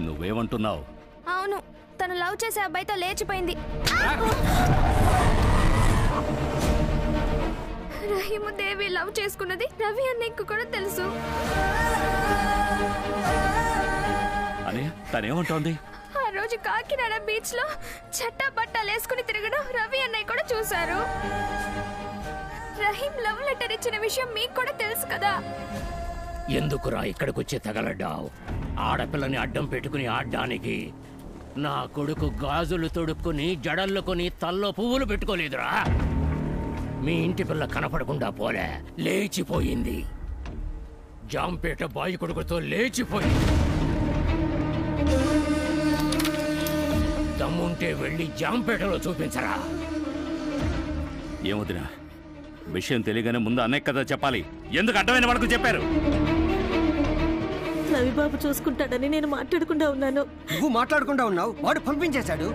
నువ్వేమంటున్నావు? అవును, తను లవ్ చేసే అబ్బాయితో లేచిపోయింది. రహీము దేవి లవ్ చేసుకున్నది రవి అన్నయ్యకు కూడా తెలుసు. తనేమంటోంది? ఆ రోజు కాకినాడ బీచ్ లో చట్టా పట్టాలు వేసుకుని తిరగడం రవి అన్నయ్య కూడా చూశారు. రహీం లవ్ లెటర్ ఇచ్చిన విషయం మీకు కూడా తెలుసు కదా. ఎందుకురా ఇక్కడికొచ్చి తగలడ్డావు? ఆడపిల్లని అడ్డం పెట్టుకుని ఆడ్డానికి. నా కొడుకు గాజులు తొడుక్కుని జడల్లుకొని తల్లో పువ్వులు పెట్టుకోలేదురా. మీ ఇంటి పిల్ల కనపడకుండా పోలే, లేచిపోయింది. జాంపేట బాయి కొడుకుతో లేచిపోయింది. దమ్ముంటే వెళ్ళి జాంపేటలో చూపించరా. ఏమొదినా, విషయం తెలియగానే ముందు అన్నయ్య కదా చెప్పాలి. ఎందుకు అడ్డమైన వరకు చెప్పారు? రవిబాబు చూసుకుంటాడని నేను మాట్లాడకుండా ఉన్నాను. నువ్వు మాట్లాడకుండా ఉన్నావు, వాడు పంపించేశాడు.